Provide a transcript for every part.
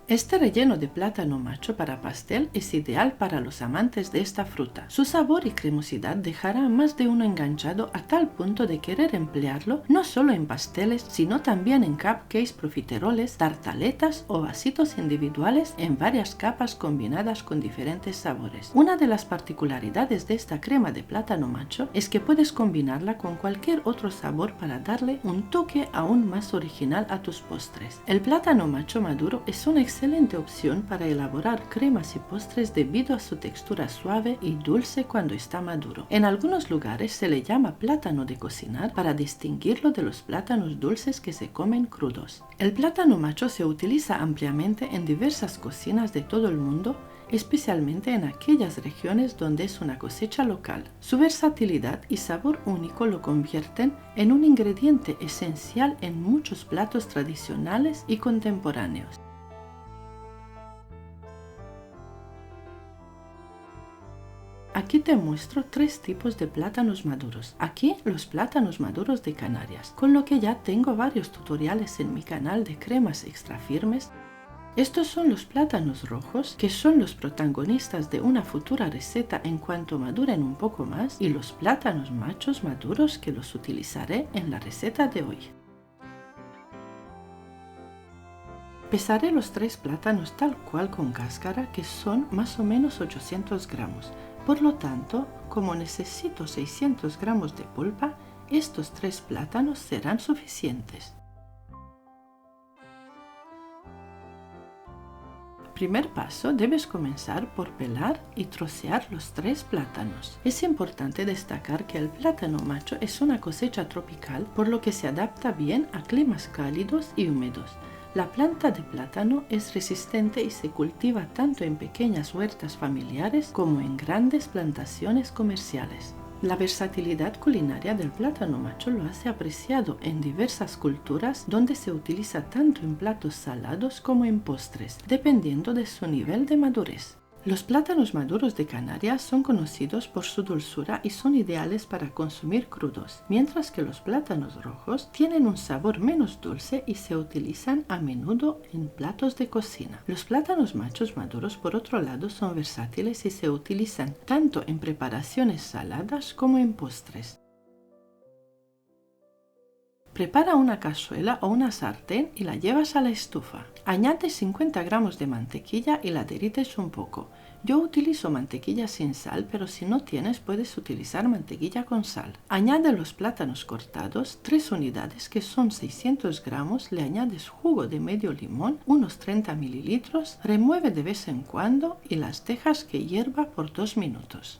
Este relleno de plátano macho para pastel es ideal para los amantes de esta fruta. Su sabor y cremosidad dejará a más de uno enganchado a tal punto de querer emplearlo no solo en pasteles, sino también en cupcakes, profiteroles, tartaletas o vasitos individuales en varias capas combinadas con diferentes sabores. Una de las particularidades de esta crema de plátano macho es que puedes combinarla con cualquier otro sabor para darle un toque aún más original a tus postres. El plátano macho maduro es una excelente opción para elaborar cremas y postres debido a su textura suave y dulce cuando está maduro. En algunos lugares se le llama plátano de cocinar para distinguirlo de los plátanos dulces que se comen crudos. El plátano macho se utiliza ampliamente en diversas cocinas de todo el mundo, especialmente en aquellas regiones donde es una cosecha local. Su versatilidad y sabor único lo convierten en un ingrediente esencial en muchos platos tradicionales y contemporáneos. Aquí te muestro 3 tipos de plátanos maduros. Aquí los plátanos maduros de Canarias, con lo que ya tengo varios tutoriales en mi canal de cremas extra firmes. Estos son los plátanos rojos, que son los protagonistas de una futura receta en cuanto maduren un poco más, y los plátanos machos maduros que los utilizaré en la receta de hoy. Pesaré los 3 plátanos tal cual con cáscara, que son más o menos 800 gramos. Por lo tanto, como necesito 600 gramos de pulpa, estos 3 plátanos serán suficientes. Primer paso, debes comenzar por pelar y trocear los 3 plátanos. Es importante destacar que el plátano macho es una cosecha tropical, por lo que se adapta bien a climas cálidos y húmedos. La planta de plátano es resistente y se cultiva tanto en pequeñas huertas familiares como en grandes plantaciones comerciales. La versatilidad culinaria del plátano macho lo hace apreciado en diversas culturas, donde se utiliza tanto en platos salados como en postres, dependiendo de su nivel de madurez. Los plátanos maduros de Canarias son conocidos por su dulzura y son ideales para consumir crudos, mientras que los plátanos rojos tienen un sabor menos dulce y se utilizan a menudo en platos de cocina. Los plátanos machos maduros, por otro lado, son versátiles y se utilizan tanto en preparaciones saladas como en postres. Prepara una cazuela o una sartén y la llevas a la estufa. Añade 50 gramos de mantequilla y la derrites un poco. Yo utilizo mantequilla sin sal, pero si no tienes puedes utilizar mantequilla con sal. Añade los plátanos cortados, 3 unidades que son 600 gramos, le añades jugo de medio limón, unos 30 mililitros, remueve de vez en cuando y las dejas que hierva por 2 minutos.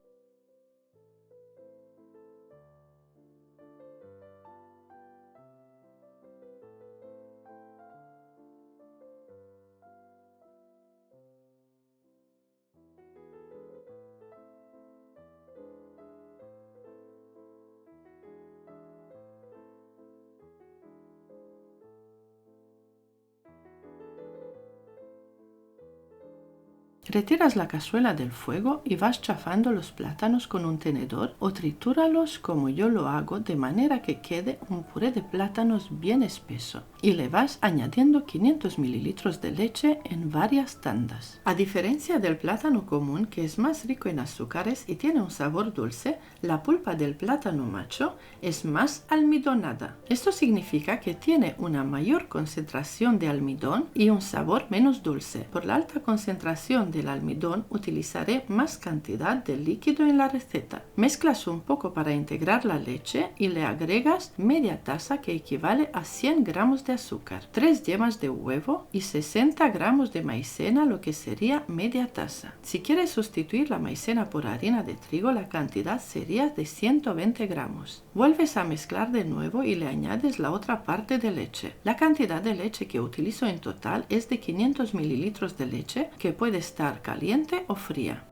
Retiras la cazuela del fuego y vas chafando los plátanos con un tenedor o tritúralos como yo lo hago, de manera que quede un puré de plátanos bien espeso, y le vas añadiendo 500 mililitros de leche en varias tandas. A diferencia del plátano común, que es más rico en azúcares y tiene un sabor dulce, la pulpa del plátano macho es más almidonada. Esto significa que tiene una mayor concentración de almidón y un sabor menos dulce. Por la alta concentración del almidón utilizaré más cantidad de líquido en la receta. Mezclas un poco para integrar la leche y le agregas media taza, que equivale a 100 gramos de azúcar, 3 yemas de huevo y 60 gramos de maicena, lo que sería media taza. Si quieres sustituir la maicena por harina de trigo, la cantidad sería de 120 gramos. Vuelves a mezclar de nuevo y le añades la otra parte de leche. La cantidad de leche que utilizo en total es de 500 mililitros de leche, que puede estar caliente o fría.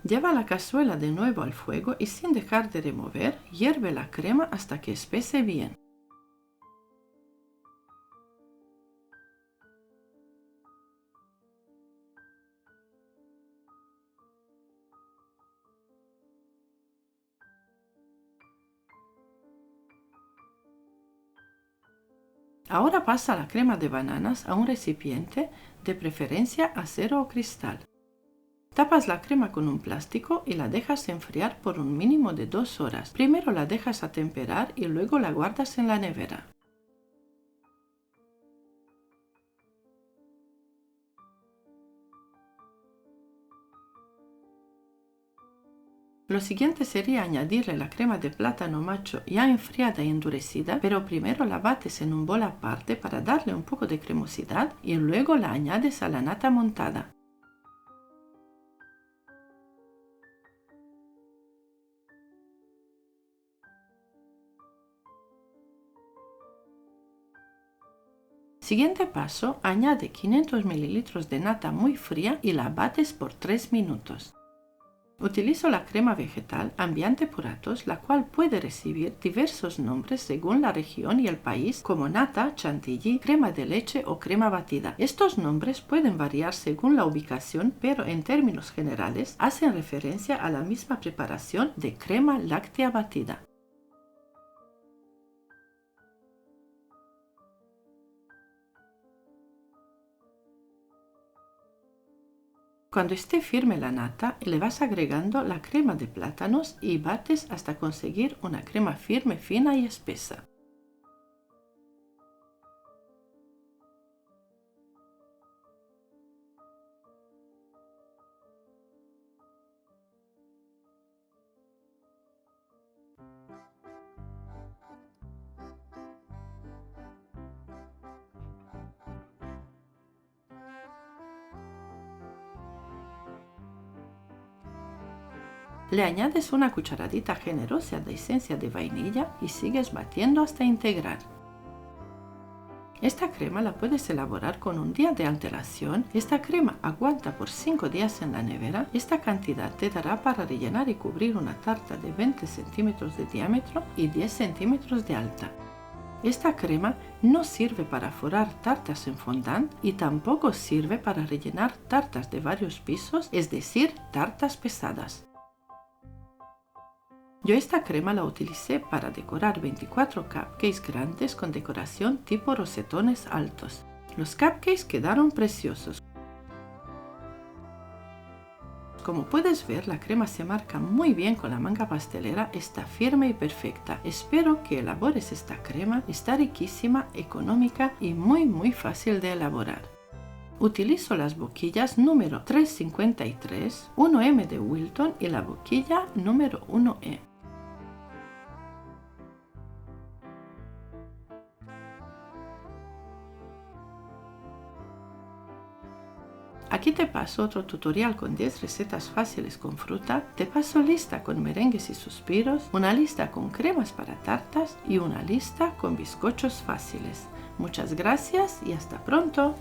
Lleva la cazuela de nuevo al fuego y, sin dejar de remover, hierve la crema hasta que espese bien. Ahora pasa la crema de bananas a un recipiente, de preferencia acero o cristal. Tapas la crema con un plástico y la dejas enfriar por un mínimo de 2 horas. Primero la dejas atemperar y luego la guardas en la nevera. Lo siguiente sería añadirle la crema de plátano macho ya enfriada y endurecida, pero primero la bates en un bol aparte para darle un poco de cremosidad y luego la añades a la nata montada. Siguiente paso, añade 500 ml de nata muy fría y la bates por 3 minutos. Utilizo la crema vegetal Ambiente Puratos, la cual puede recibir diversos nombres según la región y el país, como nata, chantilly, crema de leche o crema batida. Estos nombres pueden variar según la ubicación, pero en términos generales hacen referencia a la misma preparación de crema láctea batida. Cuando esté firme la nata, le vas agregando la crema de plátanos y bates hasta conseguir una crema firme, fina y espesa. Le añades una cucharadita generosa de esencia de vainilla y sigues batiendo hasta integrar. Esta crema la puedes elaborar con un día de antelación. Esta crema aguanta por 5 días en la nevera. Esta cantidad te dará para rellenar y cubrir una tarta de 20 centímetros de diámetro y 10 centímetros de alta. Esta crema no sirve para forrar tartas en fondant y tampoco sirve para rellenar tartas de varios pisos, es decir, tartas pesadas. Yo esta crema la utilicé para decorar 24 cupcakes grandes con decoración tipo rosetones altos. Los cupcakes quedaron preciosos. Como puedes ver, la crema se marca muy bien con la manga pastelera, está firme y perfecta. Espero que elabores esta crema, está riquísima, económica y muy fácil de elaborar. Utilizo las boquillas número 353, 1M de Wilton y la boquilla número 1E. Aquí te paso otro tutorial con 10 recetas fáciles con fruta, te paso lista con merengues y suspiros, una lista con cremas para tartas y una lista con bizcochos fáciles. Muchas gracias y hasta pronto.